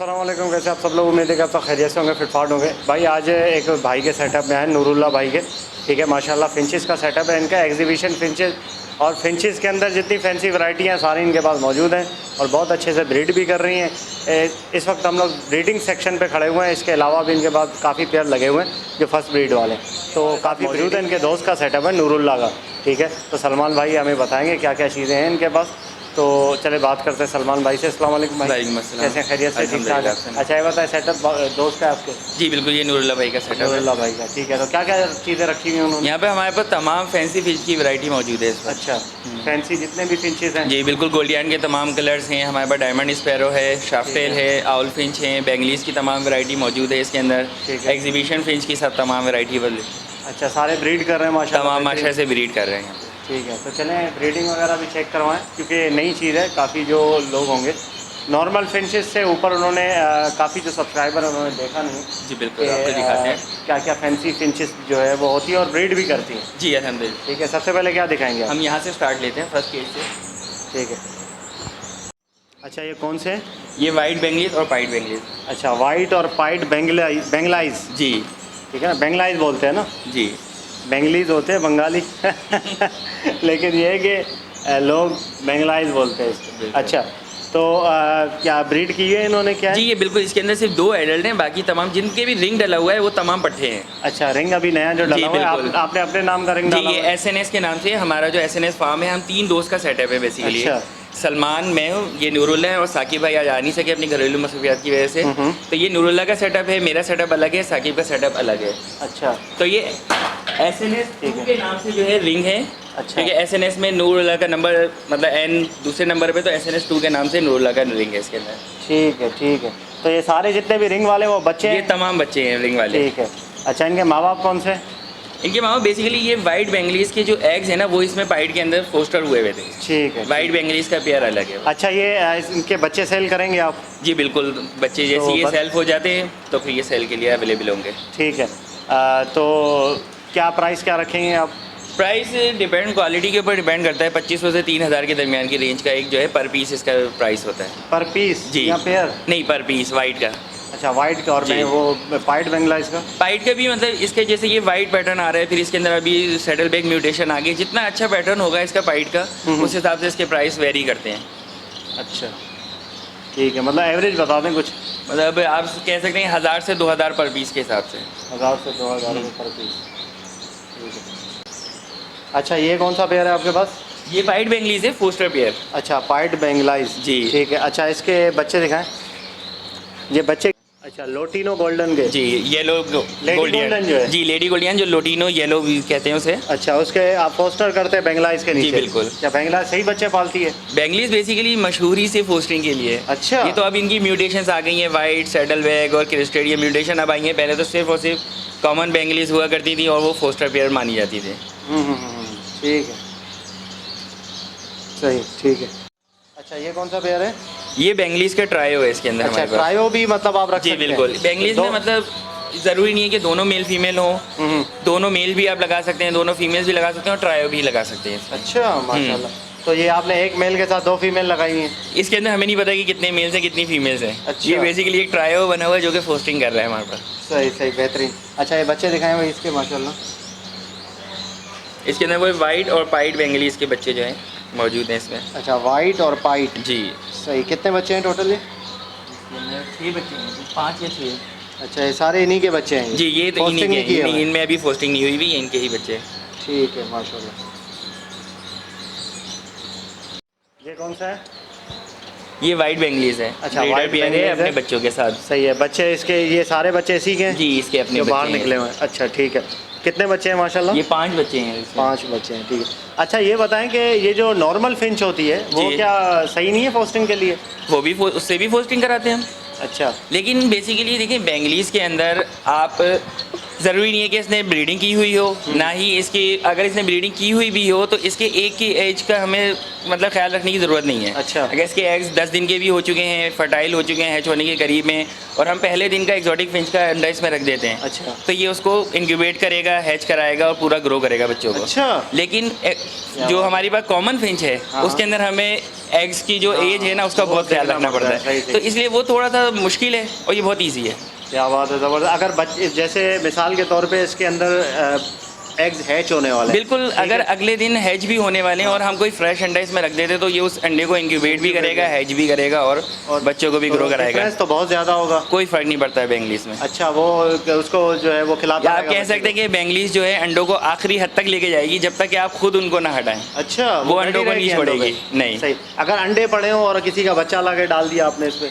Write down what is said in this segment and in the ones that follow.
अस्सलाम वालेकुम। कैसे आप सब लोग, उम्मीद है कि आप सब खैरियत से होंगे, फिटफाट होंगे। भाई आज एक भाई के सेटअप में है, नूरुल्लाह भाई के, ठीक है। माशाल्लाह फिंचेस का सेटअप है इनका, एग्जीबिशन फिंचेस। और फिंचेस के अंदर जितनी फैंसी वैरायटी हैं सारी इनके पास मौजूद हैं और बहुत अच्छे से ब्रीड भी कर रही हैं। इस वक्त हम लोग ब्रीडिंग सेक्शन पे खड़े हुए हैं। इसके अलावा भी इनके पास काफ़ी पेयर लगे हुए हैं जो फर्स्ट ब्रीड वाले, तो काफ़ी मौजूद है। इनके दोस्त का सेटअप है नूरुल्लाह का, ठीक है। तो सलमान भाई हमें बताएंगे क्या क्या चीज़ें हैं इनके पास। तो चले बात करते हैं सलमान भाई से। अस्सलाम वालेकुम भाई, कैसे खैरियत से, ठीक ठाक है? अच्छा ये बताएं, सेटअप दोस्त है आपके? जी बिल्कुल, ये नूरुल्लाह भाई का सेटअप है। नूरुल्लाह भाई का, ठीक है। तो क्या क्या चीज़ें रखी हुई हैं उन्होंने? यहाँ पे हमारे पास तमाम फैंसी फिश की वैरायटी मौजूद है इस वक्त। अच्छा, फैंसी जितने भी फिंचेस हैं? जी बिल्कुल, गोल्डियन के तमाम कलर्स हैं हमारे पास। डायमंड स्पैरो है, शाफ्टेल है, आउल फिंच है, बेंगलीज की तमाम वैरायटी मौजूद है इसके अंदर। एग्जीबिशन फिंच की सब तमाम वैरायटी वाली। अच्छा, सारे ब्रीड कर रहे हैं माशाल्लाह? तमाम माशा से ब्रीड कर रहे हैं। ठीक है, तो चलें ब्रीडिंग वगैरह भी चेक करवाएं क्योंकि नई चीज़ है। काफ़ी जो लोग होंगे नॉर्मल फिंचेस से ऊपर उन्होंने काफ़ी जो सब्सक्राइबर उन्होंने देखा नहीं। जी बिल्कुल, आपको दिखाते हैं क्या क्या फैंसी फिंचेस जो है वो होती है और ब्रीड भी करती है। जी अल्हम्दुलिल्लाह। ठीक है, सबसे पहले क्या दिखाएंगे आप? हम यहाँ से स्टार्ट लेते हैं फर्स्ट केज से। ठीक है। अच्छा, ये कौन से? ये वाइट बेंगलीज और पाइट बेंगलीज। अच्छा, वाइट और पाइट बेंगलाइज। जी ठीक है ना, बेंगलाइज बोलते हैं ना? जी बेंगलीज होते हैं बंगाली लेकिन ये है कि लोग बेंगलाइज बोलते हैं इसको। अच्छा, तो क्या ब्रीड की है इन्होंने, क्या है? जी ये बिल्कुल, इसके अंदर सिर्फ 2 एडल्ट हैं, बाकी तमाम जिनके भी रिंग डला हुआ है वो तमाम पट्टे हैं। अच्छा, रिंग अभी नया जो डला हुआ है, आपने अपने नाम का रिंग डाला? जी, ये SNS के नाम से हमारा जो SNS फार्म है, हम 3 दोस्त का सेटअप है बेसिकली। अच्छा। सलमान, मैं हूँ, ये नूरुल्लाह है और साकिब भाई आज आ नहीं सके अपनी घरेलू मसरूफियात की वजह से। तो ये नूरुल्लाह का सेटअप है, मेरा सेटअप अलग है, साकिब का सेटअप अलग है। अच्छा, तो ये SNS के नाम से जो है रिंग है। अच्छा, ठीक है, SNS में नूरुल्लाह का नंबर मतलब N दूसरे नंबर पे, तो SNS 2 के नाम से नूरुल्लाह का रिंग है इसके अंदर। ठीक है, ठीक है। तो ये सारे जितने भी रिंग वाले वो बच्चे ये हैं? तमाम बच्चे हैं रिंग वाले। ठीक है। अच्छा, इनके माँ बाप कौन से? इनके मामा बेसिकली ये वाइट बेंगलीज के जो एग्स है ना, वो इसमें पाइट के अंदर फोस्टर हुए हुए थे। ठीक है। वाइट बेंगलीज का पेयर अलग है। अच्छा, ये इनके बच्चे सेल करेंगे आप? जी बिल्कुल, बच्चे जैसे ये सेल्फ हो जाते हैं तो फिर ये सेल के लिए अवेलेबल होंगे। ठीक है। तो क्या प्राइस क्या रखेंगे आप? प्राइस डिपेंड, क्वालिटी के ऊपर डिपेंड करता है। 2500 से 3000 के दरमियान की रेंज का एक जो है पर पीस इसका प्राइस होता है। पर पीस जी, या पेयर? नहीं, पर पीस वाइट का। अच्छा, वाइट का। और वो पाइट बेंगलाइज का? पाइट का भी मतलब इसके जैसे ये वाइट पैटर्न आ रहा है, फिर इसके अंदर अभी सेटल बैक म्यूटेशन आ गई। जितना अच्छा पैटर्न होगा इसका पाइट का, उस हिसाब से इसके प्राइस वेरी करते हैं। अच्छा, ठीक है। मतलब एवरेज बता दें कुछ? मतलब आप कह सकते हैं 1000 से 2000 पर पीस के हिसाब से। 1000 से 2000 रुपये पर पीस, ठीक है। अच्छा, ये कौन सा पेयर है आपके पास? ये वाइट बेंगलीज है, फोस्टर पेयर। अच्छा, पाइट बेंगलाइज। जी ठीक है। अच्छा, इसके बच्चे दिखाएं। ये बच्चे, अच्छा, लोटिनो गोल्डन के? जी, येलो गोल्डियन जो है? जी, लेडी गोल्डियन, जो लोटिनो येलो कहते हैं उसे। अच्छा, उसके आप फोस्टर करते हैं बेंगलाइज के नीचे? जी बिल्कुल। क्या बेंगलाइज सही बच्चे पालती है? बेंगलीज बेसिकली मशहूर ही से फोस्टिंग के लिए। अच्छा। ये तो अब इनकी म्यूटेशंस आ गई हैं, वाइट, सैडल बैग और क्रिस्टेड, ये म्यूटेशन अब आई हैं। पहले तो सिर्फ और सिर्फ कॉमन बेंगलीज हुआ करती थी और वो फोस्टर पेयर मानी जाती थी। ठीक है, सही, ठीक है। अच्छा, ये कौन सा पेयर है? ये बेंगलीज का ट्रायो है इसके अंदर। अच्छा, ट्रायो भी मतलब आप रख जी सकते हैं? बिल्कुल, बेंगलीज में मतलब ज़रूरी नहीं है कि दोनों मेल फीमेल हो। दोनों मेल भी आप लगा सकते हैं, दोनों फीमेल्स भी लगा सकते हैं और ट्रायो भी लगा सकते हैं। अच्छा, माशाल्लाह। तो ये आपने एक मेल के साथ 2 फीमेल लगाई हैं? इसके अंदर हमें नहीं पता कि कितने मेल्स हैं कितनी फीमेल्स हैं। अच्छा। ये बेसिकली एक ट्रायो बना हुआ है जो कि फोस्टिंग कर रहा है हमारे पास। सही सही, बेहतरीन। अच्छा, ये बच्चे दिखाएं भाई इसके, माशाल्लाह। इसके अंदर वो वाइट और पाइट बेंगलीज के बच्चे जो हैं मौजूद हैं इसमें। अच्छा, वाइट और पाइट। जी सही। कितने बच्चे हैं टोटल? ये 6 बच्चे हैं, 5 या 6। अच्छा, ये सारे इन्हीं के बच्चे हैं? जी, ये तो पोस्टिंग नहीं किए हुए? इनमें अभी फोस्टिंग नहीं हुई हुई, इनके ही बच्चे हैं। ठीक है, माशाल्लाह। ये कौन सा है? ये वाइट बेंगलीज है। अच्छा, ब्रीडर वाइट पेयर है बेंगलीज अपने है। बच्चों के साथ। सही है। बच्चे इसके, ये सारे बच्चे इसी के हैं? जी, इसके अपने जो बच्चे बाहर हैं। निकले हुए हैं? अच्छा, ठीक है। कितने बच्चे हैं माशाल्लाह? ये 5 बच्चे हैं इसमें। 5 बच्चे हैं, ठीक है। अच्छा, ये बताएं कि ये जो नॉर्मल फिंच होती है वो जी। क्या सही नहीं है पोस्टिंग के लिए? वो भी उससे भी फोस्टिंग कराते हैं हम। अच्छा। लेकिन बेसिकली देखिए, बेंगलीज के अंदर आप ज़रूरी नहीं है कि इसने ब्रीडिंग की हुई हो, ना ही इसकी, अगर इसने ब्रीडिंग की हुई भी हो तो इसके एक की एज का हमें मतलब ख्याल रखने की ज़रूरत नहीं है। अच्छा। अगर इसके एग्स 10 दिन के भी हो चुके हैं, फर्टाइल हो चुके हैं, हैच होने के करीब में, और हम पहले दिन का एक्जॉटिक फिंच का अंडा इसमें रख देते हैं, अच्छा। तो ये उसको इंक्यूबेट करेगा, हैच कराएगा और पूरा ग्रो करेगा बच्चों को। अच्छा। लेकिन जो हमारी पास कॉमन फिंच है, हाँ। उसके अंदर हमें एग्स की जो एज है ना उसका बहुत ख्याल रखना पड़ता है, तो इसलिए वो थोड़ा सा मुश्किल है और ये बहुत ईजी है। क्या बात है, ज़बरदस्त। अगर बच्चे जैसे मिसाल के तौर पे इसके अंदर एग्स हैच होने वाले हैं, बिल्कुल, अगर अगले दिन हैच भी होने वाले हैं और हम कोई फ्रेश अंडा इसमें रख देते तो ये उस अंडे को इंक्यूबेट भी करेगा, हैच भी करेगा और बच्चों को भी ग्रो कराएगा। डिफरेंस तो बहुत ज़्यादा होगा। कोई फ़र्क नहीं पड़ता है बेंगलीज में। अच्छा, वो उसको जो है वो खिलाता आप कह सकते हैं कि बेंगलीज जो है अंडों को आखिरी हद तक लेके जाएगी जब तक कि आप खुद उनको ना हटाएं। अच्छा, वो अंडों को नहीं छोड़ेगी, नहीं। सही। अगर अंडे पड़े हों और किसी का बच्चा ला के डाल दिया आपने इसमें,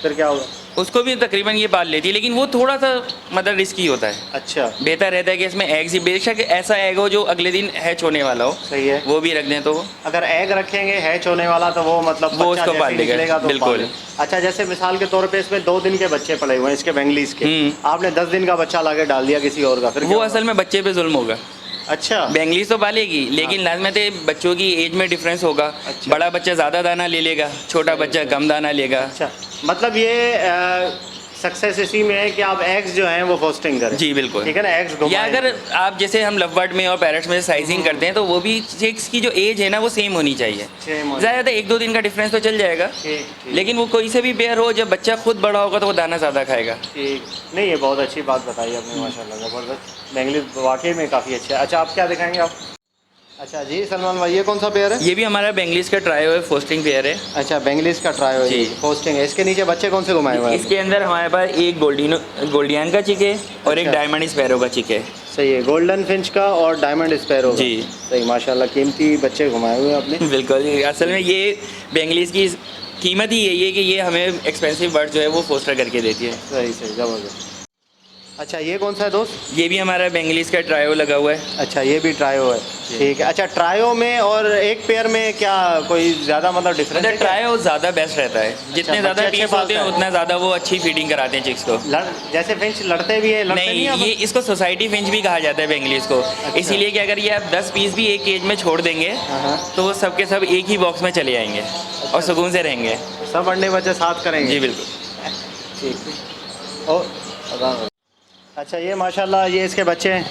फिर क्या होगा? उसको भी तकरीबन ये पाल लेती है, लेकिन वो थोड़ा सा मतलब रिस्की होता है। अच्छा, बेहतर रहता है कि इसमें एग्स ही, बेशक ऐसा एग हो जो अगले दिन हैच होने वाला हो, सही है। वो भी रख दें तो अगर एग रखेंगे हैच होने वाला तो वो मतलब वो बच्चा उसको जैसे पाल ही देगा, निकलेगा तो बिल्कुल। पाल लेगा। अच्छा, जैसे मिसाल के तौर पे इसमें 2 दिन के बच्चे पड़े हुए हैं इसके बेंगलीज के, आपने 10 दिन का बच्चा ला के डाल दिया किसी और का, फिर वो असल में बच्चे पे जुल्म होगा। अच्छा, बेंगलीज तो पालेगी लेकिन लाजमत है बच्चों की एज में डिफरेंस होगा। अच्छा। बड़ा बच्चा ज़्यादा दाना ले लेगा, छोटा बच्चा कम दाना लेगा। अच्छा, मतलब ये सक्सेस इसी में है कि आप एग्स जो हैं वो पोस्टिंग करें। जी बिल्कुल, ठीक है ना, एग्स या अगर आप जैसे हम लवबर्ड में और पैरट्स में साइजिंग करते हैं तो वो भी चिक्स की जो एज है ना वो सेम होनी चाहिए। ज़्यादा 1-2 दिन का डिफरेंस तो चल जाएगा, लेकिन वो कोई से भी पेयर हो, जब बच्चा खुद बड़ा होगा तो वो दाना ज़्यादा खाएगा। ठीक, नहीं ये बहुत अच्छी बात बताई आपने, माशाल्लाह ज़बरदस्त। बेंगली वाकई में काफ़ी अच्छा है। अच्छा, आप क्या दिखाएंगे आप? अच्छा जी, सलमान भाई ये कौन सा पेयर है? ये भी हमारा बेंगलीज का ट्रायो है, फोस्टिंग पेयर है। अच्छा, बेंगलीज का ट्रायो है, जी। पोस्टिंग है। इसके नीचे बच्चे कौन से घुमाए हुए हैं? इसके अंदर हमारे पास एक गोल्डियन का चिक है और एक अच्छा। डायमंड स्पैरो का चिक है। सही है, गोल्डन फिंच का और डायमंड स्पैरो का। जी। सही, माशाल्लाह कीमती बच्चे घुमाए हुए हैं आपने। बिल्कुल, असल में ये बेंगलीज की कीमत ही यही है कि ये हमें एक्सपेंसिव बर्ड जो है वो फोस्टर करके देती है। सही सही, ज़बरदस्त। अच्छा, ये कौन सा है दोस्त? ये भी हमारा बेंगलीज का ट्रायो लगा हुआ है। अच्छा, ये भी ट्रायो है, ठीक है। अच्छा, ट्रायो में और एक पेयर में क्या कोई ज़्यादा मतलब डिफरेंस है? ट्रायो ज़्यादा बेस्ट रहता है, जितने ज़्यादा बच्चे अच्छे पीस होते हैं पालता है। उतना ज़्यादा वो अच्छी फीडिंग कराते हैं चिक्स को। जैसे फिंच लड़ते भी है, लड़ते नहीं, नहीं ये इसको सोसाइटी फिंच भी कहा जाता है बेंगलीज को, इसीलिए कि अगर ये आप 10 पीस भी एक केज में छोड़ देंगे तो वो सब के सब एक ही बॉक्स में चले आएंगे और सुकून से रहेंगे। सब अंडे बच्चे साथ करेंगे? जी बिल्कुल। ठीक। और अच्छा, ये माशाल्लाह ये इसके बच्चे हैं?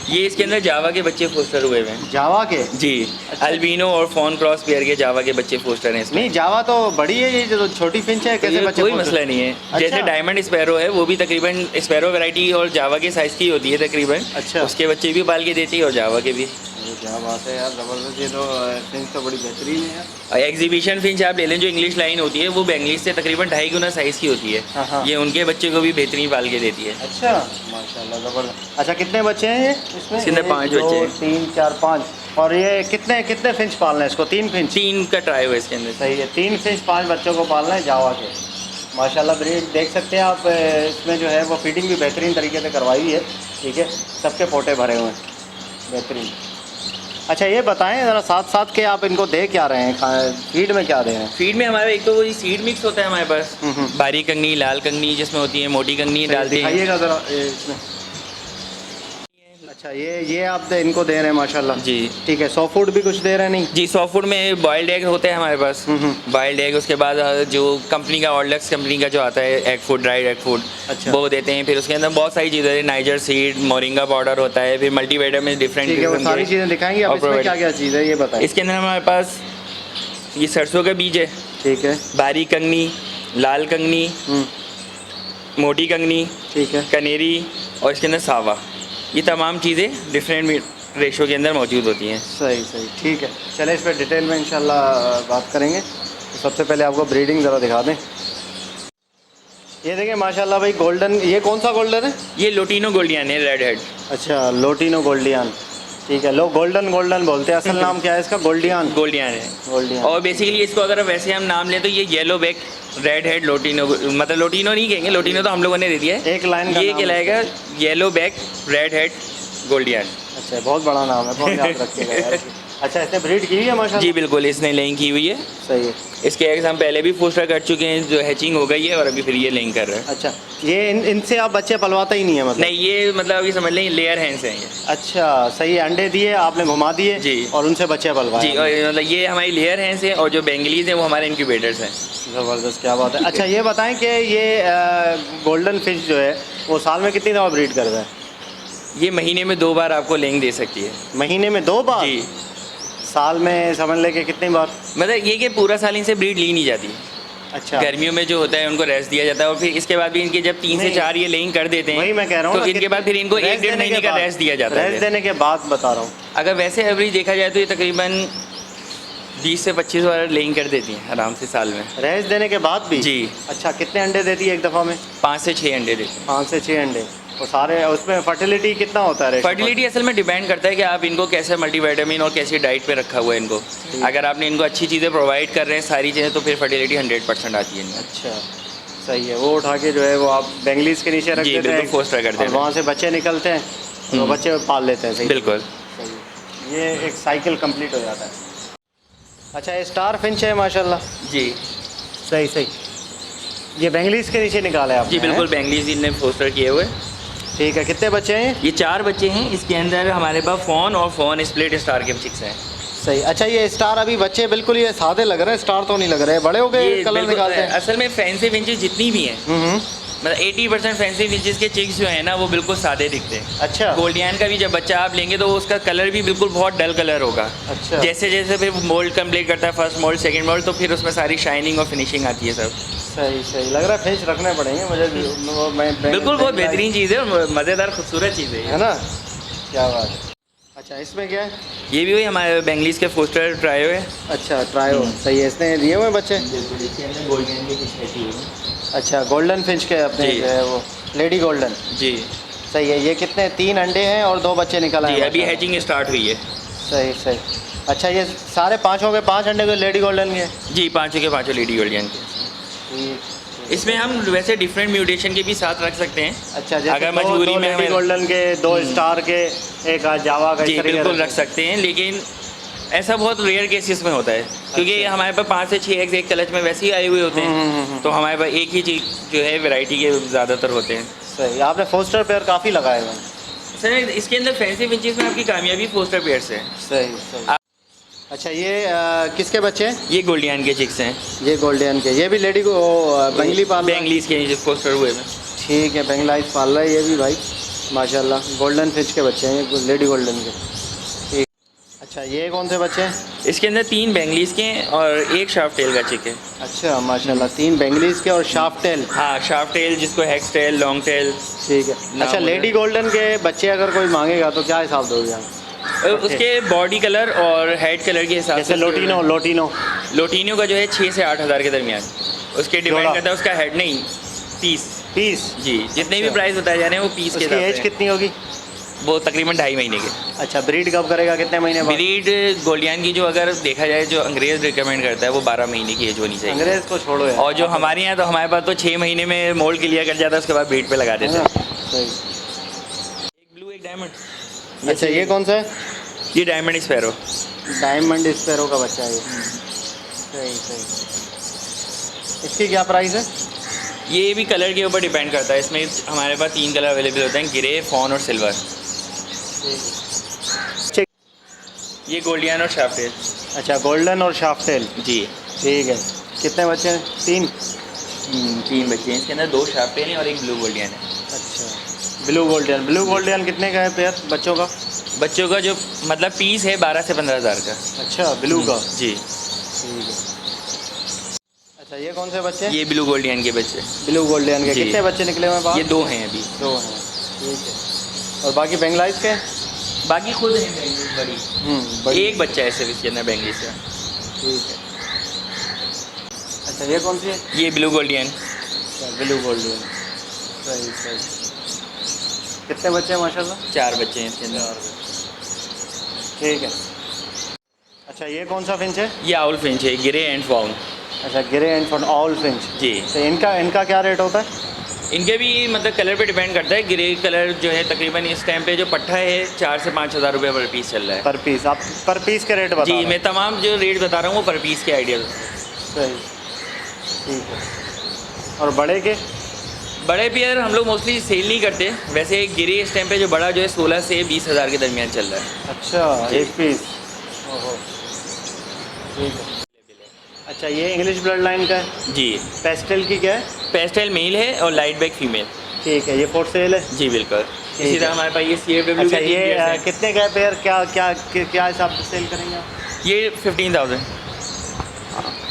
ये इसके अंदर जावा के बच्चे फोस्टर हुए हुए हैं। जावा के? जी, अल्बिनो और फॉन क्रॉस पेयर के जावा के बच्चे फोस्टर हैं इसमें। नहीं, जावा तो बड़ी है, ये जो छोटी फिंच है कैसे बच्चे? कोई मसला नहीं है। अच्छा। जैसे डायमंड स्पैरो है वो भी तकरीबन स्पैरो वैरायटी और जावा के साइज़ की होती है तकरीबन। अच्छा। उसके बच्चे भी पाल के देती है और जावा के भी। क्या बात है यार, ज़बरदस्त। ये तो फिंच तो बड़ी बेहतरीन है यार। और एग्जीबिशन फिंच आप ले लें जो इंग्लिश लाइन होती है वो बेंगलीज से तकरीबन 2.5 गुना साइज़ की होती हाँ, हाँ। है। ये उनके बच्चे को भी बेहतरीन पाल के देती है। अच्छा, माशाल्लाह ज़बरदस्त। अच्छा, कितने बच्चे हैं ये इसमें? इसके अंदर 5 बच्चे हैं। 3 4 5। और ये कितने कितने फिंच पालना है इसको? 3 फिंच? 3 का ट्राई है इसके अंदर। सही है, 3 फिंच 5 बच्चों को पालना है जावा के। माशाल्लाह ब्रीड देख सकते हैं आप, इसमें जो है वो फीडिंग भी बेहतरीन तरीके से करवाई हुई है। ठीक है, सबके पोटे भरे हुए हैं, बेहतरीन। अच्छा, ये बताएं ज़रा साथ साथ के आप इनको दे क्या रहे हैं, फीड में क्या दे रहे हैं? फीड में हमारे एक तो वही सीड मिक्स होता है हमारे पास, बारीक कंगनी, लाल कंगनी जिसमें होती है, मोटी कंगनी डालते हैं। दिखाइएगा ज़रा इसमें। अच्छा, ये आप इनको दे रहे हैं माशाल्लाह। जी ठीक है, सॉफ्ट फूड भी कुछ दे रहे हैं? नहीं जी, सॉफ्ट फूड में बॉइल्ड एग होते हैं हमारे पास। बॉइल्ड एग, उसके बाद जो कंपनी का ऑर्डक्स कंपनी का जो आता है egg food, dried egg food, अच्छा। वो देते हैं। फिर उसके अंदर बहुत सारी चीज़ें हैं, नाइजर सीड, मोरिंगा पाउडर होता है, फिर मल्टीविटामिन डिफरेंट। ठीक है, वो सारी चीज़ें दिखाएंगे आप। इसमें क्या क्या चीज़ है ये बताएं। इसके अंदर हमारे पास ये सरसों का बीज है, ठीक है, बारीक कंगनी, लाल कंगनी, मोटी कंगनी, ठीक है, कनेरी और इसके अंदर सावा, ये तमाम चीज़ें डिफरेंट रेशो के अंदर मौजूद होती हैं। सही सही, ठीक है। चलें इस पर डिटेल में इंशाल्लाह बात करेंगे। तो सबसे पहले आपको ब्रीडिंग ज़रा दिखा दें। ये देखिए माशाल्लाह भाई, गोल्डन, ये कौन सा गोल्डन है? ये लोटिनो गोल्डियन है, रेड हेड। अच्छा, लोटिनो गोल्डियन, ठीक है। लोग गोल्डन गोल्डन बोलते हैं, असल नाम क्या है इसका? गोल्डियन। गोल्डियन है। गोल्डियन। और बेसिकली इसको अगर वैसे हम नाम लें तो ये yellow back red head lutino, मतलब लोटिनो नहीं कहेंगे, लोटिनो तो हम लोगों ने दे दिया है, एक लाइन का ये नाम कहलाएगा yellow back red head Gouldian. अच्छा, बहुत बड़ा नाम है, बहुत याद रखिएगा यार। अच्छा, इसने ब्रीड की हुई है माशाल्लाह? जी बिल्कुल, इसने लेइंग की हुई है। सही है। इसके एग्स हम पहले भी फोस्टर कर चुके हैं, जो हैचिंग हो गई है और अभी फिर ये लेइंग कर रहे हैं। अच्छा, ये इनसे आप बच्चे पलवाता ही नहीं है मतलब? नहीं, ये मतलब अभी समझ लें लेयर हैंड्स हैं ये। अच्छा, सही है। अंडे दिए आपने, घुमा दिए जी, और उनसे बच्चे पलवाए। जी, और मतलब ये हमारी लेयर हैंड्स हैं और जो बेंगलीज हैं वो हमारे इंक्यूबेटर्स हैं। ज़बरदस्त, क्या बात है। अच्छा, ये बताएं कि ये गोल्डन फिश जो है वो साल में कितनी दफ़ा ब्रीड करता है? ये महीने में 2 बार आपको लेंग दे सकती है। महीने में 2 बार? जी। साल में समझ ले कि कितनी बार? मतलब ये कि पूरा साल इनसे ब्रीड ली नहीं जाती। अच्छा, गर्मियों में जो होता है उनको रेस्ट दिया जाता है और फिर इसके बाद भी इनके जब 3 से नहीं, 4 ये लेइंग कर देते हैं वही मैं कह रहा हूँ तो ना, इनके बाद फिर इनको रेस्ट 1 डेढ़ देने महीने के का बाद- रेस्ट दिया जाता रेस्ट है। देने के बाद बता रहा हूँ। अगर वैसे एवरेज देखा जाए तो ये तकरीबन 20 से 25 बार लेइंग कर देती हैं आराम से साल में। रेस्ट देने के बाद भी? जी। अच्छा, कितने अंडे देती है एक दफ़ा में? 5 से 6 अंडे देते हैं। 5 से 6 अंडे। और सारे उसमें फर्टिलिटी कितना होता है? फर्टिलिटी असल में डिपेंड करता है कि आप इनको कैसे मल्टीविटामिन और कैसी डाइट पे रखा हुआ है इनको। अगर आपने इनको अच्छी चीज़ें प्रोवाइड कर रहे हैं सारी चीज़ें तो फिर फर्टिलिटी 100% आती है इनमें। अच्छा, सही है। वो उठा के जो है वो आप बेंगलीज के नीचे रख जी, देते हैं, बिल्कुल फोस्टर कर देते हैं। वहाँ से बच्चे निकलते हैं तो बच्चे पाल लेते हैं। सही, बिल्कुल सही है। ये एक साइकिल कंप्लीट हो जाता है। अच्छा, ये स्टार फिंच है माशाल्लाह। जी। सही सही। ये बेंगलीज के नीचे निकाले आप? जी बिल्कुल, बेंगलीज इनने फोस्टर किए हुए। ठीक है। कितने बच्चे हैं ये 4 बच्चे हैं। इसके अंदर हमारे पास फोन और फोन स्प्लिट स्टार के चिक्स हैं। सही। अच्छा, ये स्टार अभी बच्चे बिल्कुल ये सादे लग रहे हैं, स्टार तो नहीं लग रहे, बड़े हो गए ये कलर बिल्कुल- निकालते हैं। असल में फैंसी फिंचेस जितनी भी हैं मतलब 80% फैंसी फिंचेस के चिक्स जो है ना वो बिल्कुल सादे दिखते हैं। अच्छा, गोल्डियन का भी जब बच्चा आप लेंगे तो उसका कलर भी बिल्कुल बहुत डल कलर होगा। अच्छा। जैसे जैसे फिर मोल्ड कंप्लीट करता है, फर्स्ट मोल्ड सेकंड मोल्ड, तो फिर उसमें सारी शाइनिंग और फिनिशिंग आती है सब। सही सही लग रहा है। फिंच रखने पड़ेंगे मुझे भी। मैं बिल्कुल बहुत बेहतरीन चीज़ है और मज़ेदार खूबसूरत चीज़ है है ना? क्या बात है। अच्छा, इसमें क्या है? ये भी वही हमारे बेंगलीज के फोस्टर ट्रायो है। अच्छा, ट्रायो। सही है। इसने दिए हुए बच्चे? अच्छा, गोल्डन फिंच के अपने जी। जो है वो लेडी गोल्डन। जी सही है। ये कितने? 3 अंडे हैं और 2 बच्चे निकल आए जी हैं अभी माशाल्लाह। हैचिंग स्टार्ट हुई है। सही सही। अच्छा, ये सारे पाँचों के 5 अंडे के लेडी गोल्डन के? जी, पाँचों के पाँचों लेडी गोल्डियन के। ठीक। इसमें हम वैसे डिफरेंट म्यूटेशन के भी साथ रख सकते हैं। अच्छा, जैसे अगर मजबूरी में लेडी हमें गोल्डन के, 2 स्टार के, एक जावा का, जी इस तरीके बिल्कुल से रख सकते हैं, लेकिन ऐसा बहुत रेयर केसेस में होता है क्योंकि अच्छा। हमारे पास 5 से 6 एग्स एक क्लच में वैसे ही आए हुए होते हैं तो हमारे पास एक ही चीज़ जो है वैरायटी के ज़्यादातर होते हैं। सही। आपने फोस्टर पेयर काफ़ी लगाए हुए हैं। सर इसके अंदर फैंसी फिंचेस में आपकी कामयाबी फोस्टर पेयर से है। सही सही। अच्छा, ये किसके बच्चे हैं? ये गोल्डियन के चिक्स हैं। ये गोल्डन के। ये भी लेडी को बेंगली पाल रहा है? बेंगलीज के नीचे फोस्टर हुए में। ठीक है, बेंगलाइज पाल रहा है ये भी भाई माशाल्लाह। गोल्डन फिश के बच्चे हैं ये, लेडी गोल्डन के। ठीक। अच्छा, ये कौन से बच्चे हैं? इसके अंदर 3 बेंगलीज के हैं और एक शार्प टेल का चिक है। अच्छा माशाल्लाह, 3 बेंगलीज के और शार्प टेल। हाँ, शार्प टेल जिसको हेक्स टेल, लॉन्ग टेल। ठीक है। नाम अच्छा, होता है। लेडी गोल्डन के बच्चे अगर कोई मांगेगा तो क्या हिसाब दोगे आप? उसके बॉडी कलर और हेड कलर के हिसाब जैसे से लोटिनो लोटिनो का जो है 6 से 8 हज़ार के दरमियान उसके डिपेंड जोड़ा। करता है उसका हेड नहीं पीस। पीस? जी, जितने भी अच्छा। प्राइस बताए जा रहे हैं वो पीस के उसकी हिसाब एज से कितनी होगी? वो तकरीबन 2.5 महीने के। अच्छा, ब्रीड कब करेगा, कितने महीने बाद? ब्रीड गोल्डियन की जो अगर देखा जाए जो अंग्रेज़ रिकमेंड करता है वो 12 महीने की एज होनी चाहिए। अंग्रेज को छोड़ो यार। और जो हमारे यहाँ तो हमारे पास तो 6 महीने में मोल्ड क्लियर कर जाता है उसके बाद ब्रीड पे लगा देते है हैं। ना? सही। एक ब्लू एक डायमंड। अच्छा, ये कौन सा है? ये डायमंड स्पैरो। डायमंड स्पैरो का बच्चा है ये। सही सही। इसकी क्या प्राइस है? ये भी कलर के ऊपर डिपेंड करता है। इसमें हमारे पास 3 कलर अवेलेबल होते हैं, ग्रे, फॉन और सिल्वर। ठीक। ये गोल्डियन और शाफ्टेल। अच्छा, गोल्डन और शाफ्टेल। जी। ठीक है। कितने बच्चे हैं? 3? 3 बच्चे हैं। इसके अंदर 2 शाफ्टेल हैं और एक ब्लू गोल्डियन है। अच्छा, ब्लू गोल्डन कितने का है पेयर बच्चों का? बच्चों का जो मतलब पीस है 12 से 15 हज़ार का। अच्छा, ब्लू का। जी। ठीक है। अच्छा, ये कौन से बच्चे? ये ब्लू गोल्डियन के बच्चे। ब्लू गोल्डन के जी। कितने बच्चे निकले हुए हैं बाहर? ये 2 हैं अभी। 2 हैं। ठीक है। और बाकी बेंगलाइज के? बाकी खुद हैं बेंगलीज बड़ी। बड़ी। एक बच्चा है सिर्फ इसके अंदर बेंगलीज का। ठीक है। अच्छा, ये कौन सी है? ये ब्लू गोल्डियन। अच्छा, ब्लू गोल्डन। सही सही। कितने बच्चे हैं माशाल्लाह? 4 बच्चे हैं इसके अंदर। ठीक है। अच्छा, ये कौन सा फिंच है? ये आउल फिंच है, ग्रे एंड फाउन। अच्छा, grey and fawn owl finch. जी। तो इनका क्या रेट होता है? इनके भी मतलब कलर पे डिपेंड करता है। ग्रे कलर जो है तकरीबन इस टाइम पे जो पट्ठा है 4 से 5 हज़ार रुपये पर पीस चल रहा है। पर पीस? आप पर पीस के रेट बता जी, रहे हैं। मैं तमाम जो रेट बता रहा हूँ वो पर पीस के आइडिया। सही। ठीक है। और बड़े के? बड़े पेयर हम लोग मोस्टली सेल नहीं करते। वैसे गिरे इस टाइम पे जो बड़ा जो है 16 से 20 हज़ार के दरमियान चल रहा है। अच्छा, जी। 1 पीस। ओहो। ठीक है। अच्छा, ये इंग्लिश ब्लड लाइन का है? जी। पेस्टल की क्या है? पेस्टल मेल है और लाइट बैक फीमेल। ठीक है। ये फोर सेल है? जी बिल्कुल। ठीक इसी है। तरह हमारे पास ये CFW अच्छा, के ये 3 पेयर्स हैं। कितने का पेयर, क्या क्या क्या हिसाब से सेल करेंगे आप? ये 15,000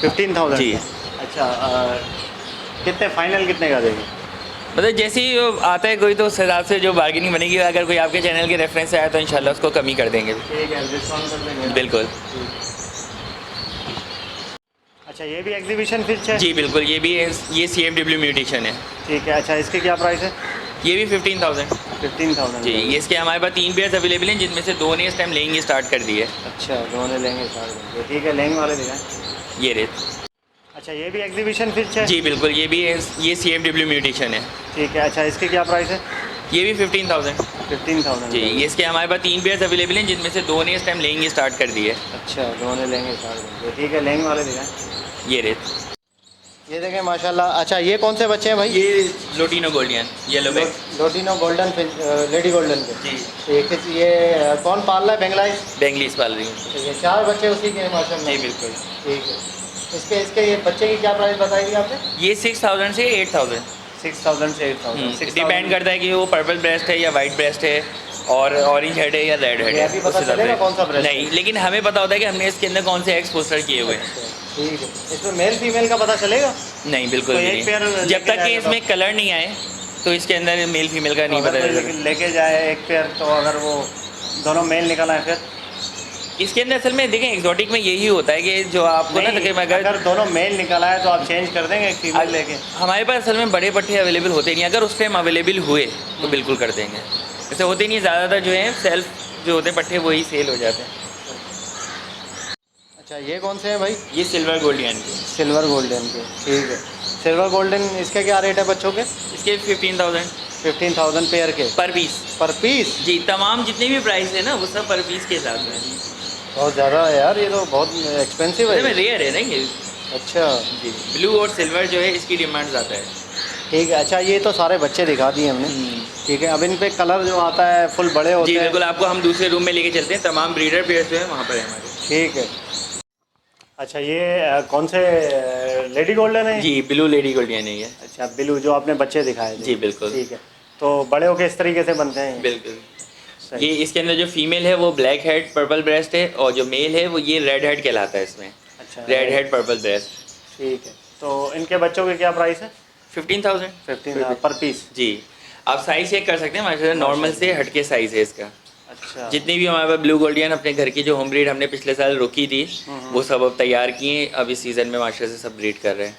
15,000 जी। अच्छा कितने फाइनल कितने का देगी? मतलब जैसे ही आता है कोई तो उस हिसाब से जो बार्गेनिंग बनेगी, अगर कोई आपके चैनल के रेफरेंस से आया तो इंशाल्लाह उसको कम ही कर देंगे। ठीक है, डिस्काउंट कर देंगे। बिल्कुल। अच्छा ये भी एग्जीबिशन फिश है? जी बिल्कुल, ये भी है, ये CFW म्यूटेशन है। ठीक है। अच्छा इसके क्या प्राइस है? ये भी 15,000 15,000 जी। ये इसके हमारे पास 3 पेयर्स अवेलेबल हैं, जिनमें से 2 ने इस टाइम लेंगे स्टार्ट कर दिए। अच्छा दोनों लेंगे सारे लेंगे। ठीक है, लेंगे वाले दिखाएं। ये रेट। अच्छा ये भी एग्जीबिशन फिश है? जी बिल्कुल, ये भी है, ये CFW म्यूटेशन है। ठीक है। अच्छा इसके क्या प्राइस है? ये भी 15,000 15,000 जी। ये इसके हमारे पास 3 पेयर्स अवेलेबल हैं, जिनमें से 2 ने इस टाइम लेंगे स्टार्ट कर दिए। अच्छा दोनों लेंगे सारे लेंगे। ठीक है, लेंगे वाले दिखाएं। ये रेट। ये देखें माशाल्लाह। अच्छा ये कौन से बच्चे हैं भाई? ये lutino Gouldian yellow bag lutino golden lady golden के। जी। ठीक है। ये कौन पाल रहा है? बेंगलाइज? बेंगलीस पाल रही हूँ। ये 4 बच्चे उसी के हैं माशाल्लाह। जी बिल्कुल। ठीक है। इसके इसके ये बच्चे की क्या प्राइस बताई थी आपने? ये 6,000 से 8,000 6,000 से 8,000। डिपेंड करता है कि वो पर्पल ब्रेस्ट है या वाइट ब्रेस्ट है, और ऑरेंज हेड है या रेड हेड ये है। अभी उस पता हिसाब चलेगा से। कौन सा breast नहीं, लेकिन हमें पता होता है कि हमने इसके अंदर कौन से एग्स पोस्टर किए हुए हैं। ठीक है। इसमें मेल फीमेल का पता चलेगा? नहीं बिल्कुल तो भी एक पेयर नहीं। लेके जब तक कि जाएगा इसमें कलर नहीं आए तो इसके अंदर मेल फीमेल का नहीं अगर पता कोई चलेगा। लेके जाए एक पेयर, तो अगर वो दोनों मेल निकल आए फिर? इसके अंदर असल में देखें एक्सोटिक में यही होता है कि जो आपको ना नहीं, तकरीबन अगर दोनों मेल निकल आए तो आप चेंज कर देंगे एक फीमेल लेके? हमारे पास असल में बड़े पट्टे अवेलेबल होते नहीं, अगर उस टाइम अवेलेबल हुए तो बिल्कुल कर देंगे। ऐसे होते नहीं, ज़्यादातर जो है सेल्फ जो होते हैं पट्टे वही सेल हो जाते हैं। अच्छा ये कौन से हैं भाई? ये सिल्वर गोल्डियन के, सिल्वर गोल्डन के। ठीक है। सिल्वर गोल्डन इसका क्या रेट है बच्चों के? इसके 15,000 15,000 पेयर के पर पीस। पर पीस? जी, तमाम जितने भी प्राइस है ना वो सब पर पीस के हिसाब से। बहुत ज़्यादा है यार, ये तो बहुत एक्सपेंसिव है। रेयर है ना ये। अच्छा जी, ब्लू और सिल्वर जो है इसकी डिमांड ज़्यादा है। ठीक है। अच्छा ये तो सारे बच्चे दिखा दिए हमने। ठीक है। अब इन पे कलर जो आता है फुल बड़े होते जी हैं? बिल्कुल, आपको हम दूसरे रूम में लेके चलते हैं, तमाम ब्रीडर पेयर्स जो है वहाँ पर है हमारे। ठीक है। अच्छा ये कौन से लेडी गोल्डन है? जी ब्लू लेडी गोल्डियन है ये। अच्छा ब्लू जो आपने बच्चे दिखाए थे। जी बिल्कुल। ठीक है। तो बड़े होके इस तरीके से बनते हैं? बिल्कुल। सही। ये इसके अंदर जो फीमेल है वो ब्लैक हेड पर्पल ब्रेस्ट है, और जो मेल है वो ये रेड हेड कहलाता है इसमें। अच्छा रेड हेड पर्पल ब्रेस्ट। ठीक है। तो इनके बच्चों के क्या प्राइस है? 15,000 15 पर पीस? जी। आप साइज़ चेक कर सकते हैं, माशाल्लाह नॉर्मल से हटके साइज़ है इसका। अच्छा। जितनी भी हमारे पास ब्लू गोल्डियन अपने घर की जो होम ब्रीड हमने पिछले साल रोकी थी वो सब अब तैयार किए, अब इस सीज़न में माशाल्लाह से सब ब्रीड कर रहे हैं।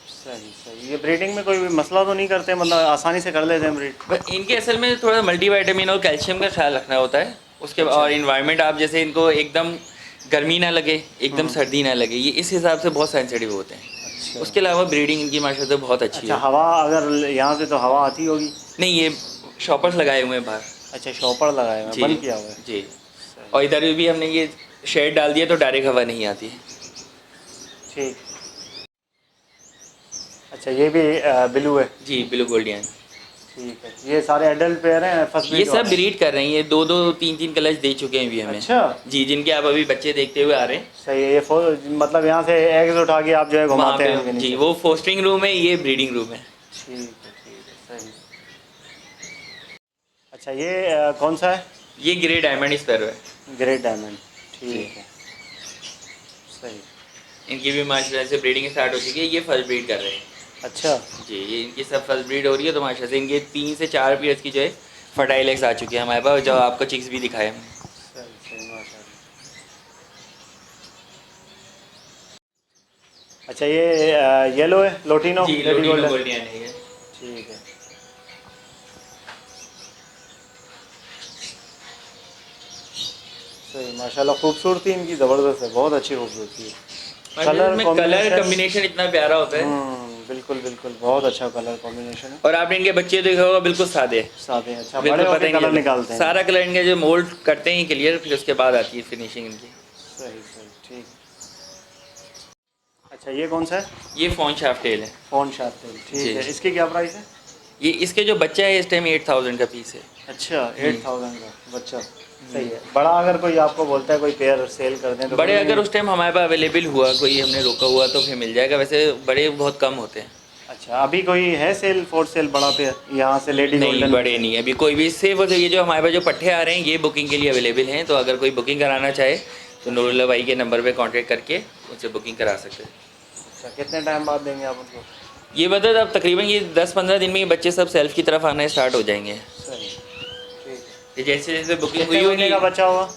सही सही। ये ब्रीडिंग में कोई भी मसला तो नहीं करते, मतलब आसानी से कर लेते हैं ब्रीड? बट इनके असल में थोड़ा मल्टीविटामिन और कैल्शियम का ख्याल रखना होता है उसके अच्छा। और इन्वायरमेंट आप जैसे इनको एकदम गर्मी ना लगे एकदम सर्दी ना लगे, ये इस हिसाब से बहुत सेंसिटिव होते हैं। अच्छा। उसके अलावा ब्रीडिंग इनकी माशाल्लाह से बहुत अच्छी अच्छा है। हवा अगर यहाँ से तो हवा आती होगी? नहीं, ये शॉपर्स लगाए हुए हैं बाहर। अच्छा शॉपर लगाए हुए हैं, जी बंद किया हुआ है? जी। और इधर भी हमने ये शेड डाल दिया तो डायरेक्ट हवा नहीं आती। ठीक। अच्छा ये भी ब्लू है? जी ब्लू गोल्डियन। ठीक है। ये सारे एडल्ट पेयर हैं फर्स्ट ये सब ब्रीड कर रहे हैं, ये 2-2 3-3 कलर्स दे चुके हैं भी हमें। अच्छा जी, जिनके आप अभी बच्चे देखते हुए आ रहे हैं। सही है। ये मतलब यहाँ से एग्स उठा के आप जो है वहाँ घुमाते पे हैं उनके जी नीचे? वो फोस्टिंग रूम है, ये ब्रीडिंग रूम है। ठीक है सही। अच्छा ये कौन सा है? ये ग्रे डायमंड स्पैरो है। Great diamond. जी। ठीक है सही। इनकी भी माशाल्लाह से ब्रीडिंग स्टार्ट हो चुकी है, ये फर्स्ट ब्रीड कर रहे हैं। अच्छा जी, ये इनकी सब फर्स्ट ब्रीड हो रही है, तो माशाल्लाह से इनके 3 से 4 पीरियड्स की जो है फर्टाइल एग्स आ चुके हैं हमारे पास, जो आपको चिक्स भी दिखाए हमने। सही सही माशाल्लाह। अच्छा ये येलो है लोटिनो? जी लेडी लोटिनो गोल्डन। गोल्डियन है ये। ठीक है। सही माशाल्लाह, खूबसूरती इनकी ज़बरदस्त है, बहुत अच्छी खूबसूरती है। कलर कॉम्बिनेशन इतना प्यारा होता है। बिल्कुल बिल्कुल, बहुत अच्छा कलर कॉम्बिनेशन है। और आपने इनके बच्चे देखा होगा बिल्कुल सादे हैं। सादे हैं। अच्छा बिल्कुल बड़े पता होकर ही नहीं कलर चलता। निकालते हैं? सारा कलर इनके जो मोल्ड करते हैं क्लियर, फिर उसके बाद आती है फिनिशिंग इनकी। सही सही ठीक। अच्छा ये कौन सा है? ये फोन शाफ्ट टेल है। Phone shaft. ठीक जी। है। इसकी क्या प्राइस है? ये इसके जो बच्चा है इस टाइम 8,000 का पीस है। अच्छा 8,000 का बच्चा। सही है। बड़ा अगर कोई आपको बोलता है कोई पेयर सेल कर दें तो? बड़े अगर उस टाइम हमारे पास अवेलेबल हुआ, कोई हमने रोका हुआ तो फिर मिल जाएगा, वैसे बड़े बहुत कम होते हैं। अच्छा अभी कोई है सेल फॉर सेल बड़ा पेयर यहाँ से लेडी नहीं, गोल्डन? बड़े नहीं, अभी कोई भी सिर्फ ये जो हमारे पास जो पट्टे आ रहे हैं ये बुकिंग के लिए अवेलेबल हैं, तो अगर कोई बुकिंग कराना चाहे तो नूरुल्लाह भाई के नंबर पे कांटेक्ट करके उनसे बुकिंग करा सकते हैं। अच्छा, कितने टाइम बाद देंगे आप उनको? ये बता अब तकरीबन ये 10-15 दिन में ये बच्चे सब सेल्फ की तरफ आना स्टार्ट हो जाएंगे। सही, ठीक है। ये जैसे जैसे बुकिंग कितने हुई महीने का होगी, बच्चा होगा?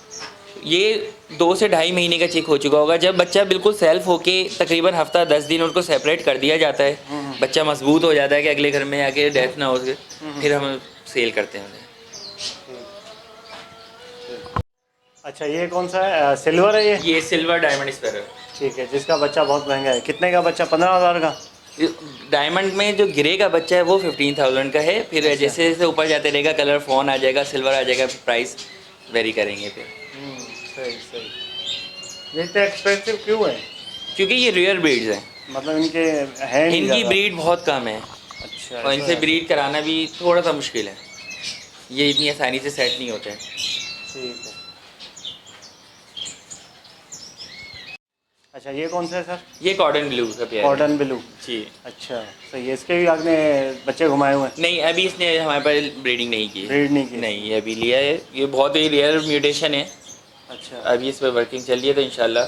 ये 2 से ढाई महीने का चेक हो चुका होगा। जब बच्चा बिल्कुल सेल्फ होके तकरीबन हफ्ता 10 दिन उनको सेपरेट कर दिया जाता है, बच्चा मजबूत हो जाता है कि अगले घर में आके डेथ ना हो सके, फिर हम सेल करते हैं उन्हें। अच्छा, ये कौन सा है? सिल्वर है ये? ये सिल्वर डायमंड स्पैरो। ठीक है, जिसका बच्चा बहुत महंगा है। कितने का बच्चा? 15,000 का? डायमंड में जो ग्रे का बच्चा है वो 15,000 का है। फिर अच्छा। जैसे जैसे ऊपर जाते रहेगा कलर फोन आ जाएगा, सिल्वर आ जाएगा, प्राइस वेरी करेंगे फिर। सही सही। ये इतने एक्सपेंसिव क्यों है? क्योंकि ये रेयर ब्रीड्स हैं, मतलब इनके है नहीं इनकी ज़्यादा? ब्रीड बहुत कम है अच्छा, और ऐसा इनसे है। ब्रीड कराना भी थोड़ा सा मुश्किल है। ये इतनी आसानी से सेट नहीं होते हैं। ठीक है। अच्छा, ये कौन सा है सर? ये कॉटन ब्लू का पेयर है। Cotton blue. जी। अच्छा, सही है। इसके भी आपने बच्चे घुमाए हुए हैं? नहीं, अभी इसने हमारे पास ब्रीडिंग नहीं की है। ब्रीड नहीं की? नहीं, ये अभी लिया है। ये बहुत ही रेयर म्यूटेशन है। अच्छा, अभी इस पर वर्किंग चल रही है, तो इंशाल्लाह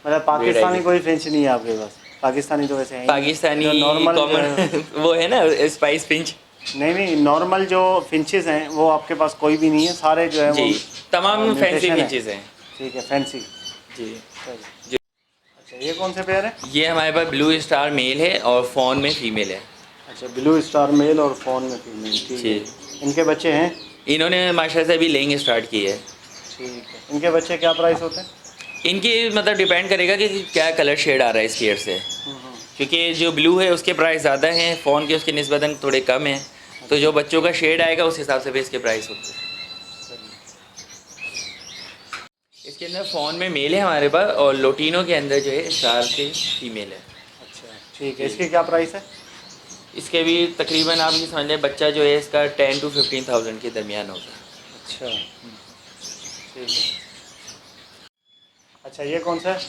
मतलब पाकिस्तानी आएगी। कोई फिंच नहीं है आपके पास? पाकिस्तानी तो वैसे है ही नहीं। पाकिस्तानी जो नॉर्मल कॉमन वो है ना स्पाइस फिंच। नहीं नहीं, नॉर्मल जो फिंचेस हैं वो आपके पास कोई भी नहीं है? सारे जो है वो जी, तमाम mutation फैंसी है। फिंचेस हैं। ठीक है, फैंसी। जी। सही। जी। अच्छा, ये कौन से पेयर है? ये हमारे पास ब्लू स्टार मेल है और फोन में फीमेल है। अच्छा, ब्लू स्टार मेल और फोन में फीमेल। ठीक जी। है। इनके बच्चे हैं? इन्होंने माशाल्लाह से अभी लेंग स्टार्ट की है। ठीक है। इनके बच्चे क्या प्राइस होते हैं? इनकी मतलब डिपेंड करेगा कि क्या कलर शेड आ रहा है इस पेयर से, क्योंकि जो ब्लू है उसके प्राइस ज़्यादा हैं, फ़ोन के उसके निस्बतन थोड़े कम हैं। तो जो बच्चों का शेड आएगा उस हिसाब से भी इसके प्राइस होते हैं। इसके अंदर फ़ोन में मेल है हमारे पास और लोटिनो के अंदर जो है स्टार के फीमेल है। अच्छा, ठीक है। इसकी क्या प्राइस है? इसके भी तकरीबन आप ये समझ लें बच्चा जो है इसका 10 to 15,000 के दरमियान होगा। अच्छा, ठीक है। अच्छा, ये कौन सा है?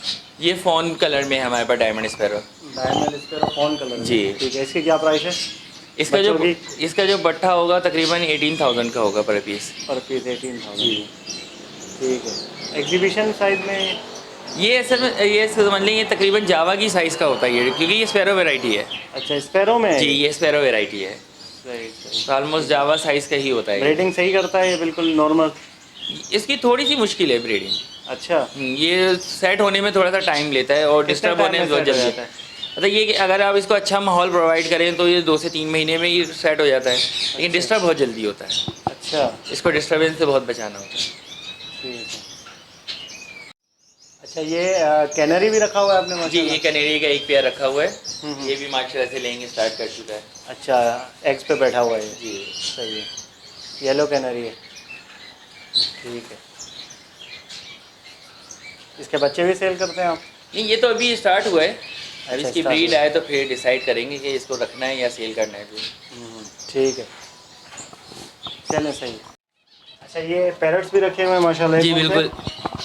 ये फ़ोन कलर में है हमारे पास diamond sparrow. Diamond sparrow fawn colour में। जी। ठीक है। इसकी क्या प्राइस है? बच्चों इसका जो बट्टा होगा तकरीबन 18,000 का होगा पर पीस। पर पीस 18,000। ठीक है। एग्जीबिशन साइज में ये असल में ये समझ लें ये तकरीबन जावा की साइज़ का होता है ये, क्योंकि ये स्पैरो वैरायटी है। अच्छा, स्पैरो में है? जी, ये स्पैरो वैरायटी है। सही सही। तो ऑलमोस्ट जावा साइज़ का ही होता है। ब्रीडिंग सही करता है ये? बिल्कुल नॉर्मल? इसकी थोड़ी सी मुश्किल है ब्रीडिंग। अच्छा, ये सेट होने में थोड़ा सा टाइम लेता है और डिस्टर्ब time होने में में बहुत set हो जल्दी जाता है? मतलब ये कि अगर आप इसको अच्छा माहौल प्रोवाइड करें तो ये 2 से 3 महीने में ही सेट हो जाता है, लेकिन डिस्टर्ब बहुत जल्दी होता है। अच्छा, इसको डिस्टर्बेंस से बहुत बचाना होता है। ठीक है। अच्छा, ये कैनरी भी रखा हुआ है आपने? जी, माशाल्लाह। ये कैनेडी का एक पेयर रखा हुआ है। ये भी माशाल्लाह से लेंगे स्टार्ट कर चुका है। अच्छा, एग्स पे बैठा हुआ है ये? जी। सही है। येलो कैनरी है। ठीक है। इसके बच्चे भी सेल करते हैं आप? नहीं, ये तो अभी स्टार्ट हुआ है। अब अच्छा, इसकी start ब्रीड हुआ। आए तो फिर डिसाइड करेंगे कि इसको रखना है या सेल करना है। ठीक है, चलें, सही है। अच्छा, ये पैरट्स भी रखे हुए हैं माशाल्लाह? जी कौन से? बिल्कुल।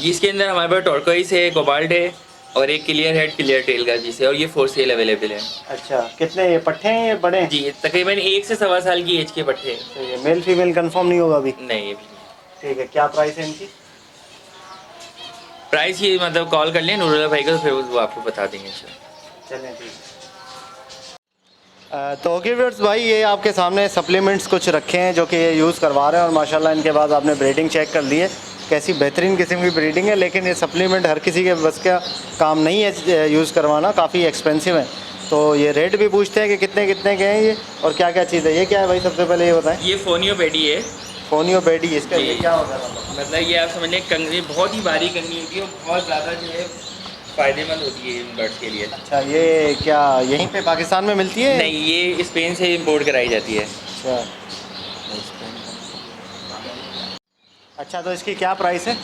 इसके अंदर हमारे पास टॉर्कोइस है, कोबाल्ट है और एक क्लियर हेड क्लियर टेल का पीस है और ये फॉर सेल अवेलेबल है। अच्छा, कितने ये पट्टे हैं? ये बड़े हैं? जी, तकरीबन 1 से 1.25 साल की एज के पट्टे हैं। सही है। मेल फीमेल कंफर्म नहीं होगा अभी? नहीं, अभी नहीं। ठीक है। क्या प्राइस है इनकी? प्राइस ये मतलब कॉल कर लें नूरुल्लाह भाई को, तो फिर वो आपको बता देंगे। चलें, ठीक है। तो ओके व्यूअर्स भाई, ये आपके सामने सप्लीमेंट्स कुछ रखे हैं जो कि ये यूज़ करवा रहे हैं और माशाल्लाह इनके बाद आपने ब्रीडिंग चेक कर ली है, कैसी बेहतरीन किस्म की ब्रीडिंग है। लेकिन ये सप्लीमेंट हर किसी के बस का काम नहीं है यूज़ करवाना, काफ़ी एक्सपेंसिव है। तो ये रेट भी पूछते हैं कि कितने कितने के हैं ये और क्या क्या चीज़ है। ये क्या है भाई, सबसे पहले ये बताएं। ये फोनियो पेडी है। फोनियो बेडी, इसका जी। ये क्या होता है? मतलब ये आप समझ लें कंगनी बहुत ही बारीक कंगनी होती है और बहुत ज़्यादा जो है फ़ायदेमंद होती है इन बर्ड्स के लिए। अच्छा, ये क्या यहीं पे पाकिस्तान में मिलती है? नहीं, ये स्पेन से इम्पोर्ट कराई जाती है। अच्छा। अच्छा, तो इसकी क्या प्राइस है?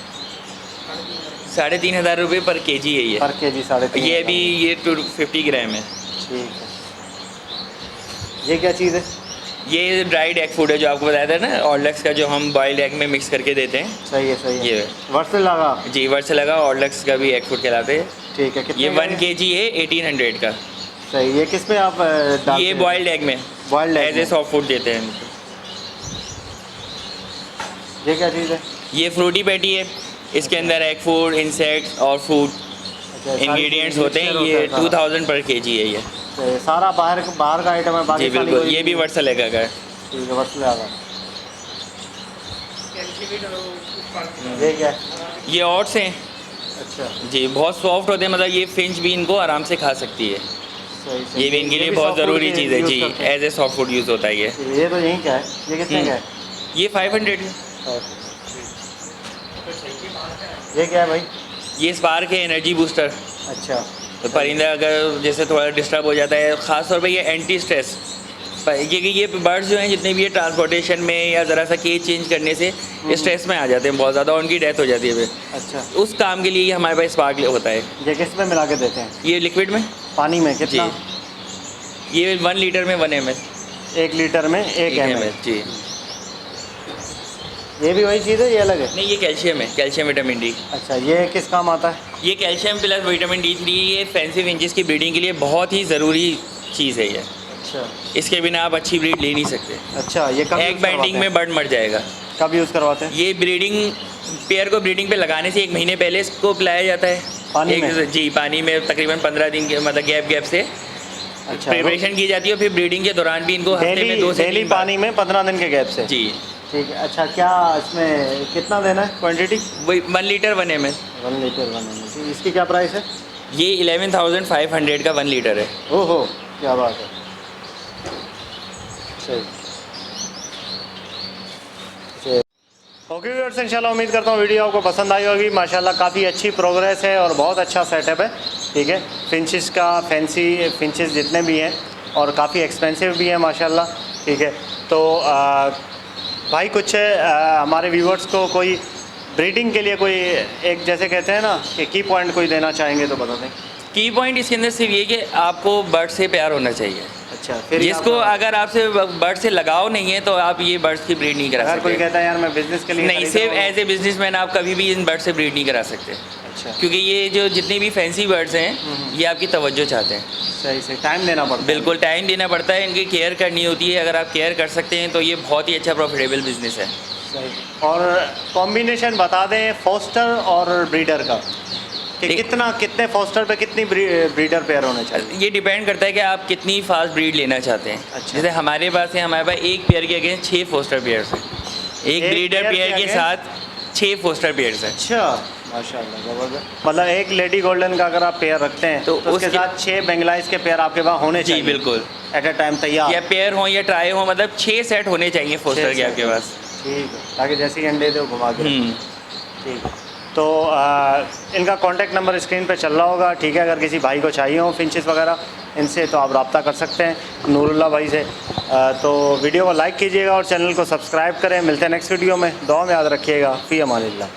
3,500 रुपये पर केजी है ये। पर केजी 3.5? ये अभी ये 250 ग्राम है। ठीक है। ये क्या चीज़ है? ये ड्राइड एग फूड है जो आपको बताया था ना, ऑर्लक्स का, जो हम बॉइल्ड एग में मिक्स करके देते हैं। सही है, सही है। ये वर्ष लगा? जी, वर्ड से लगा, ऑर्लक्स का भी एग फूड कहलाते हैं। ठीक है। कितने ये का 1 kg है 1800 का। सही। ये किस में आप डालते ये हैं? बॉइल्ड एग में बॉइल्ड एग एज ए में। सॉफ्ट फूड देते हैं। ये क्या चीज़ है? ये फ्रूटी पैटी है। इसके अंदर एग फूड, इंसेक्ट्स और फूड अच्छा, सारी इंग्रेडिएंट्स चीज़ें होते हैं। mixture ये होता है सारा। 2000 पर केजी है ये। तो ये सारा बाहर का आइटम है, जी पाकिस्तानी बिल्कुल, कोई ये भी वर्सल है का। ठीक है, बस ले आ गया। ये क्या है? ये ऑट्स हैं अच्छा, जी, बहुत सॉफ्ट होते हैं, मतलब ये फिंच भी इनको आराम से खा सकती है। सही सही। ये भी इनके लिए बहुत soft food ज़रूरी के चीज़ है use जी, करते हैं। As a soft food use होता है ये। ये तो यही क्या है? ये कितने का है? ये 500 है। ये क्या है भाई? ये स्पार्क है, एनर्जी बूस्टर। अच्छा, तो परिंदा अगर जैसे थोड़ा डिस्टर्ब हो जाता है, ख़ास तौर पे ये एंटी स्ट्रेस, क्योंकि ये बर्ड्स जो हैं जितने भी ये ट्रांसपोर्टेशन में या ज़रा सा केज चेंज करने से स्ट्रेस में आ जाते हैं बहुत ज़्यादा और उनकी डेथ हो जाती है फिर। अच्छा। उस काम के लिए ये हमारे पास स्पार्क होता है। ये किस में मिला के देते हैं? ये लिक्विड में पानी में कितना? जी, ये 1 लीटर में 1 ml। 1 लीटर में 1 ml। जी। ये भी वही चीज़ है, ये अलग है? नहीं, ये कैल्शियम है, कैल्शियम विटामिन डी। अच्छा, ये किस काम आता है? ये कैल्शियम प्लस विटामिन D3, ये फैंसी फिंचेस की ब्रीडिंग के लिए बहुत ही ज़रूरी चीज़ है ये। अच्छा इसके बिना आप अच्छी ब्रीड ले नहीं सकते। अच्छा, ये कब एग बाइंडिंग में बर्ड मर जाएगा। कब यूज़ करवाते हैं? ये ब्रीडिंग पेयर को ब्रीडिंग पे लगाने से 1 महीने पहले इसको पिलाया जाता है पानी में? जी, पानी में तकरीबन 15 दिन के मतलब गैप से अच्छा, प्रिपरेशन की जाती है। फिर ब्रीडिंग के दौरान भी इनको हफ्ते में 2 से 3 डेली बार। पानी में 15 दिन के गैप से? जी, ठीक है। अच्छा, क्या इसमें कितना देना है क्वांटिटी? वही 1 लीटर 1 ml। 1 litre 1 ml। ठीक, इसकी क्या प्राइस है? ये 11,500 का 1 लीटर है। ओहो, क्या बात है। सही। ओके व्यूअर्स, इंशाल्लाह उम्मीद करता हूँ वीडियो आपको पसंद आई होगी। माशाल्लाह काफ़ी अच्छी प्रोग्रेस है और बहुत अच्छा सेटअप है। ठीक है, फिंचेस का फैंसी फिंचेस जितने भी हैं और काफ़ी एक्सपेंसिव भी हैं माशाल्लाह। ठीक है, तो भाई कुछ हमारे व्यूअर्स को कोई ब्रीडिंग के लिए कोई एक जैसे कहते हैं ना कि की पॉइंट कोई देना चाहेंगे तो बता दें। की पॉइंट इसके अंदर सिर्फ ये कि आपको बर्ड से प्यार होना चाहिए। अच्छा, फिर जिसको अगर आपसे बर्ड से लगाव नहीं है तो आप ये बर्ड्स की ब्रीड नहीं करा अगर कोई सकते। कहता है यार मैं बिजनेस के लिए नहीं, खरीद सिर्फ रहा हूँ। एज ए बिजनेसमैन आप कभी भी इन बर्ड से ब्रीड नहीं करा सकते, अच्छा, क्योंकि ये जो जितने भी फैंसी बर्ड्स हैं ये आपकी तवज्जो चाहते हैं। सही सही, टाइम देना पड़ता है। बिल्कुल टाइम देना पड़ता है, इनकी केयर करनी होती है। अगर आप केयर कर सकते हैं तो ये बहुत ही अच्छा प्रॉफिटेबल बिजनेस है। सही। और कॉम्बिनेशन बता दें फोस्टर और ब्रीडर का कि कितने फोस्टर पे कितनी ब्रीडर पेयर होने चाहिए? ये डिपेंड करता है कि आप कितनी फास्ट ब्रीड लेना चाहते हैं। अच्छा। जैसे हमारे पास एक पेयर के अगेंस्ट 6 फोस्टर पेयर्स हैं। एक ब्रीडर पेयर पेयर के के साथ 6 फोस्टर पेयर्स हैं। अच्छा, माशाल्लाह ज़बरदस्त। मतलब एक लेडी गोल्डन का अगर आप पेयर रखते हैं तो तो उसके उसके- साथ 6 बेंगलाइज के पेयर आपके पास होने जी चाहिए बिल्कुल, एट अ टाइम तैयार। या पेयर हो या ट्राई हो, मतलब 6 सेट होने चाहिए फोस्टर के आपके पास। ठीक है, ताकि जैसे ही अंडे दे वो घुमा के। हम्म। ठीक है, तो इनका कॉन्टैक्ट नंबर स्क्रीन पे चल रहा होगा। ठीक है, अगर किसी भाई को चाहिए हो फिंचेस वगैरह इनसे तो आप रब्ता कर सकते हैं नूरुल्लाह भाई से। तो वीडियो को लाइक कीजिएगा और चैनल को सब्सक्राइब करें। मिलते हैं नेक्स्ट वीडियो में। दुआ में याद रखिएगा। फ़ी अमानिल्लाह।